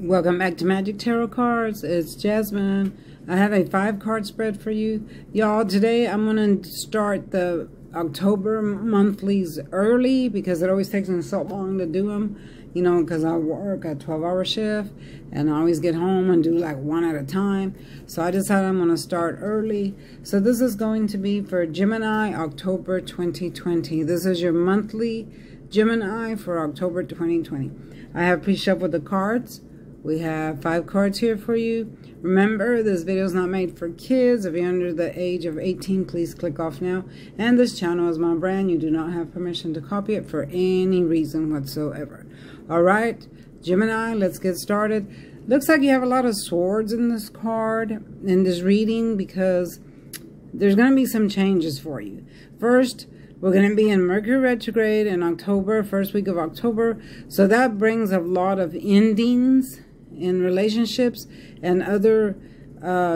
Welcome back to Magic Tarot Cards. It's Jasmine. I have a 5-card spread for you. Y'all, today I'm going to start the October monthlies early because it always takes me so long to do them. You know, because I work a 12-hour shift and I always get home and do like one at a time. So I decided I'm going to start early. So this is going to be for Gemini, October 2020. This is your monthly Gemini for October 2020. I have pre-shuffled the cards. We have 5 cards here for you. Remember, this video is not made for kids. If you're under the age of 18, please click off now. And this channel is my brand. You do not have permission to copy it for any reason whatsoever. All right, Gemini, let's get started. Looks like you have a lot of swords in this card, in this reading, because there's going to be some changes for you. First, we're going to be in Mercury retrograde in October, first week of October. So that brings a lot of endings in relationships and other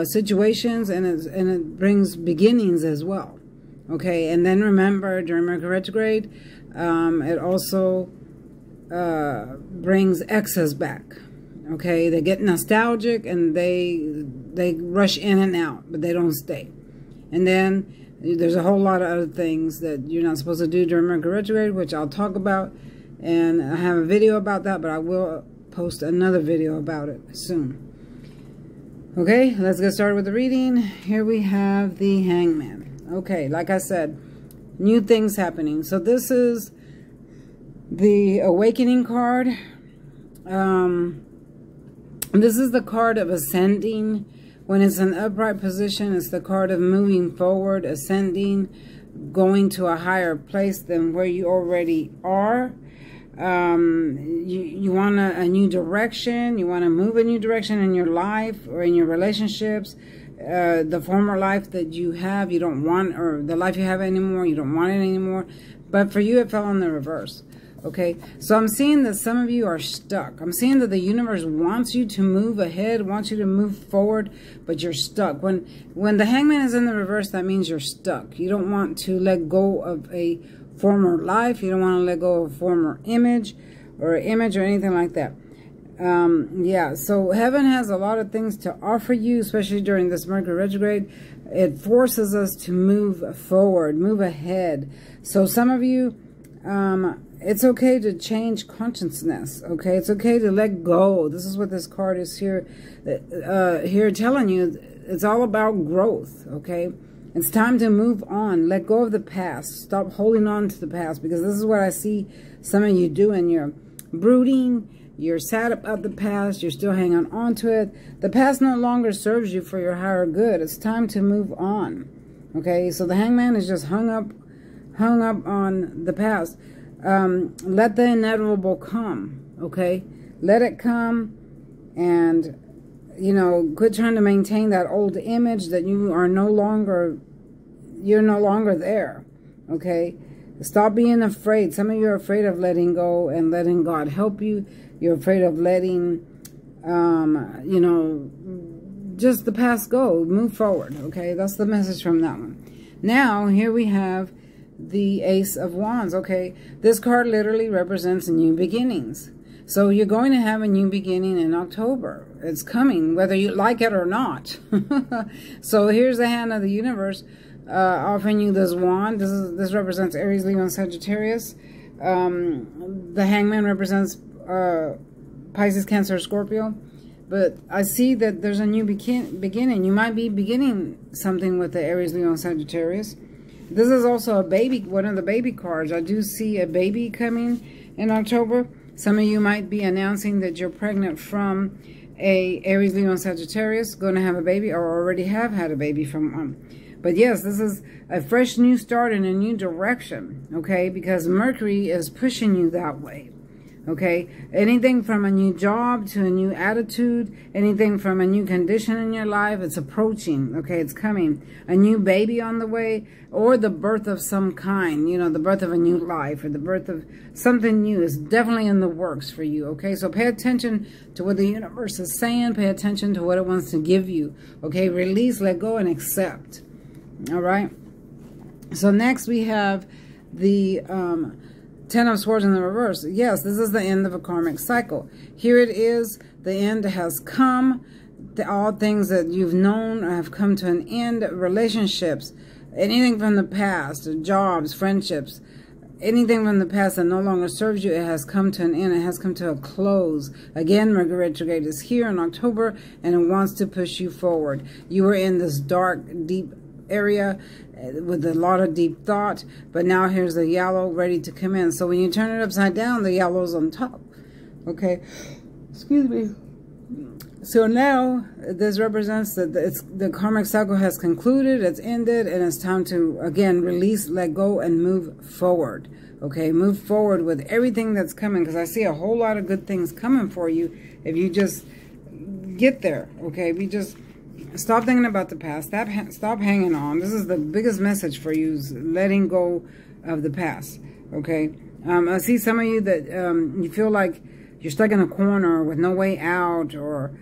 situations, and it brings beginnings as well. Okay, and then remember, during Mercury retrograde, it also brings exes back. Okay, they get nostalgic and they rush in and out, but they don't stay. And then there's a whole lot of other things that you're not supposed to do during Mercury retrograde, which I'll talk about, and I have a video about that, but I will post another video about it soon. Okay, let's get started with the reading. Here we have the Hangman. Okay, like I said, new things happening. So this is the Awakening card. This is the card of ascending. When it's in upright position, it's the card of moving forward, ascending, going to a higher place than where you already are. You want a new direction. You want to move a new direction in your life or in your relationships. The former life that you have, you don't want, or the life you have anymore, you don't want it anymore. But for you, it fell in the reverse. Okay, so I'm seeing that some of you are stuck. I'm seeing that the universe wants you to move ahead, wants you to move forward, but you're stuck. When the Hangman is in the reverse, that means you're stuck. You don't want to let go of a former life. You don't want to let go of a former image or anything like that. Yeah, so heaven has a lot of things to offer you, especially during this Mercury retrograde. It forces us to move forward, move ahead. So some of you, it's okay to change consciousness, okay? It's okay to let go. This is what this card is here telling you. It's all about growth, okay? It's time to move on. Let go of the past. Stop holding on to the past, because this is what I see some of you doing. You're brooding. You're sad about the past. You're still hanging on to it. The past no longer serves you for your higher good. It's time to move on, okay? So the Hangman is just hung up on the past. Let the inevitable come, okay? Let it come, and, you know, quit trying to maintain that old image that you're no longer there, okay? Stop being afraid. Some of you are afraid of letting go and letting God help you. You're afraid of letting, you know, just the past go. Move forward, okay? That's the message from that one. Now, here we have the Ace of Wands. Okay, this card literally represents new beginnings. So you're going to have a new beginning in October. It's coming, whether you like it or not. So here's the hand of the universe offering you this wand. This represents Aries, Leo, and Sagittarius. The Hangman represents Pisces, Cancer, Scorpio. But I see that there's a new beginning. You might be beginning something with the Aries, Leo, and Sagittarius. This is also a baby, one of the baby cards. I do see a baby coming in October. Some of you might be announcing that you're pregnant from a Aries, Leo, and Sagittarius, going to have a baby, or already have had a baby from one. But yes, this is a fresh new start in a new direction, okay? Because Mercury is pushing you that way. Okay, anything from a new job to a new attitude, anything from a new condition in your life, it's approaching, okay, it's coming. A new baby on the way, or the birth of some kind, you know, the birth of a new life, or the birth of something new is definitely in the works for you, okay? So pay attention to what the universe is saying, pay attention to what it wants to give you, okay? Release, let go, and accept, all right? So next we have the Ten of Swords in the reverse. Yes, this is the end of a karmic cycle. Here it is, The end has come. All things that you've known have come to an end. Relationships, anything from the past, jobs, friendships, anything from the past that no longer serves you, it has come to an end. It has come to a close. Again, Mercury retrograde is here in October, and it wants to push you forward. You were in this dark, deep area with a lot of deep thought, but now here's the yellow ready to come in. So when you turn it upside down, the yellow's on top. Okay, excuse me. So now this represents that the karmic cycle has concluded, it's ended, and it's time to, again, release, let go, and move forward. Okay, move forward with everything that's coming, because I see a whole lot of good things coming for you if you just get there. Okay, we just stop thinking about the past. Stop hanging on. This is the biggest message for you, is letting go of the past. Okay, I see some of you that you feel like you're stuck in a corner with no way out, or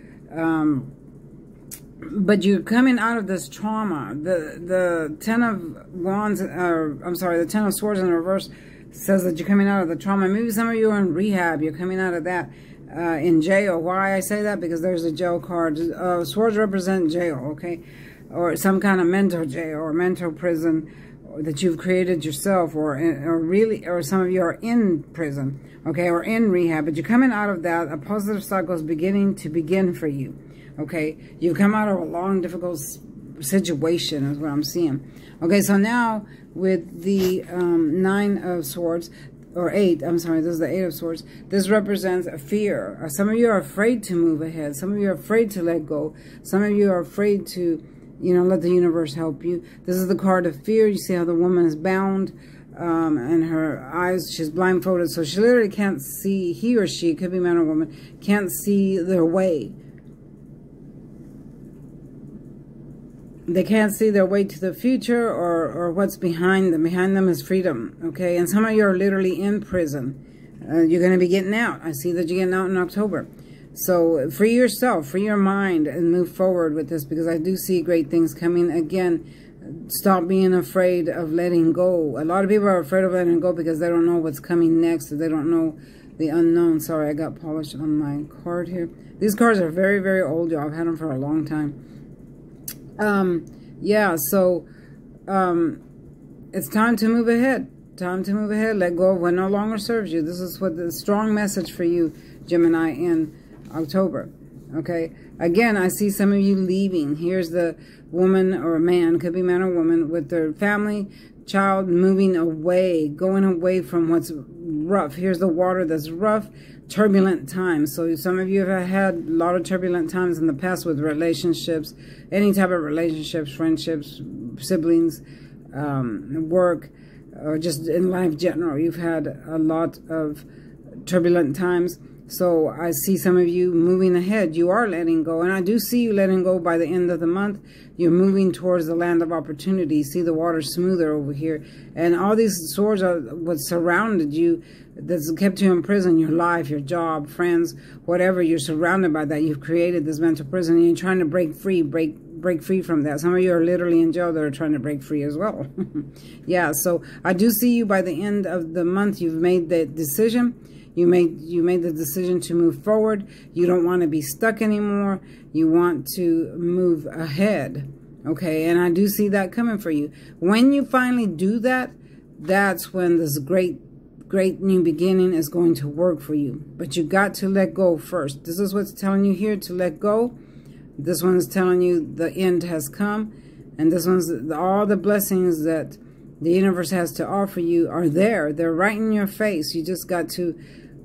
but you're coming out of this trauma. The Ten of Wands, I'm sorry, the Ten of Swords in reverse says that you're coming out of the trauma. Maybe some of you are in rehab. You're coming out of that, in jail. Why I say that? Because there's a jail card. Swords represent jail, okay? Or some kind of mental jail or mental prison that you've created yourself, or some of you are in prison, okay, or in rehab, but you're coming out of that. A positive cycle is beginning for you, okay? You've come out of a long, difficult situation is what I'm seeing. Okay, so now with the Nine of Swords, or Eight, I'm sorry, this is the Eight of Swords. This represents a fear. Some of you are afraid to move ahead. Some of you are afraid to let go. Some of you are afraid to, let the universe help you. This is the card of fear. You see how the woman is bound, and her eyes, she's blindfolded, so she literally can't see, he or she, could be man or woman, can't see their way. They can't see their way to the future, or what's behind them. Behind them is freedom, okay? And some of you are literally in prison. You're going to be getting out. I see that you're getting out in October. So free yourself, free your mind, and move forward with this, because I do see great things coming. Again, stop being afraid of letting go. A lot of people are afraid of letting go because they don't know what's coming next. They don't know the unknown. Sorry, I got polish on my card here. These cards are very, very old, y'all. I've had them for a long time. Yeah, so it's time to move ahead. Time to move ahead. Let go of what no longer serves you. This is what the strong message for you, Gemini, in October. Okay, again, I see some of you leaving. Here's the woman or man, could be man or woman, with their family, child, moving away, going away from what's rough. Here's the water that's rough, turbulent times. So some of you have had a lot of turbulent times in the past with relationships, any type of relationships, friendships, siblings, work, or just in life general. You've had a lot of turbulent times. So I see some of you moving ahead. You are letting go. And I do see you letting go by the end of the month. You're moving towards the land of opportunity. See the water smoother over here. And all these swords are what surrounded you, that's kept you in prison, your life, your job, friends, whatever. You're surrounded by that. You've created this mental prison, and you're trying to break free from that. Some of you are literally in jail that are trying to break free as well. Yeah, so I do see you by the end of the month. You've made that decision. You made the decision to move forward. You don't want to be stuck anymore. You want to move ahead. Okay, and I do see that coming for you. When you finally do that, that's when this great new beginning is going to work for you. But you got to let go first. This is what's telling you here, to let go. This one's telling you the end has come. And this one's all the blessings that the universe has to offer you are there. They're right in your face. You just got to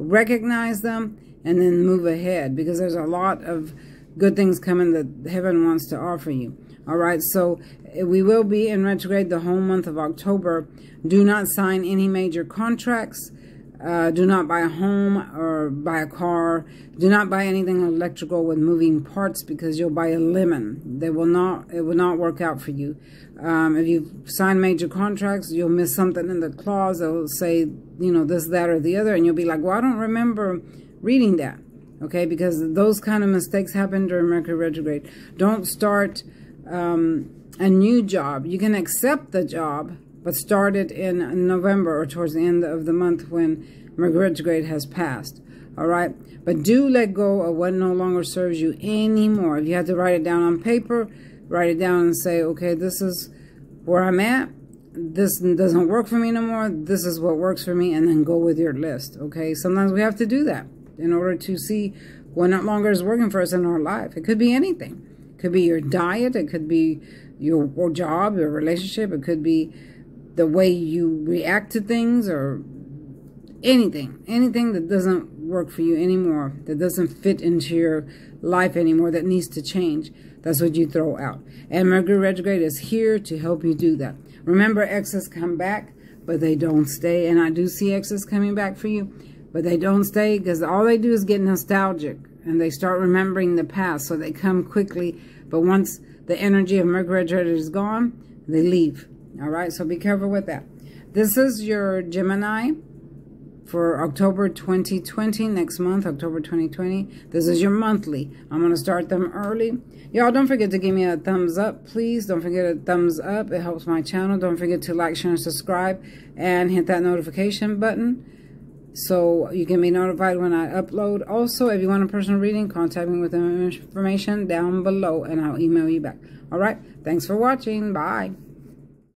recognize them and then move ahead, because there's a lot of good things coming that heaven wants to offer you. All right, so we will be in retrograde the whole month of October. Do not sign any major contracts. Do not buy a home or buy a car. Do not buy anything electrical with moving parts, because you'll buy a lemon. It will not work out for you. If you sign major contracts, you'll miss something in the clause that will say, this, that, or the other, and you'll be like, well, I don't remember reading that. Okay, because those kind of mistakes happen during Mercury retrograde. Don't start a new job. You can accept the job, but start it in November or towards the end of the month when Mercury retrograde has passed. All right. But do let go of what no longer serves you anymore. If you have to write it down on paper, write it down and say, okay, this is where I'm at. This doesn't work for me no more. This is what works for me. And then go with your list. Okay. Sometimes we have to do that in order to see what no longer is working for us in our life. It could be anything. It could be your diet. It could be your job, your relationship. It could be the way you react to things, or anything that doesn't work for you anymore, that doesn't fit into your life anymore, that needs to change. That's what you throw out. And Mercury retrograde is here to help you do that. Remember, exes come back, but they don't stay. And I do see exes coming back for you, but they don't stay, because all they do is get nostalgic and they start remembering the past. So they come quickly, but once the energy of Mercury retrograde is gone, they leave. All right, so be careful with that. This is your Gemini for October 2020, next month, October 2020. This is your monthly. I'm going to start them early. Y'all, don't forget to give me a thumbs up, please. Don't forget a thumbs up. It helps my channel. Don't forget to like, share, and subscribe, and hit that notification button so you can be notified when I upload. Also, if you want a personal reading, contact me with the information down below, and I'll email you back. All right, thanks for watching. Bye.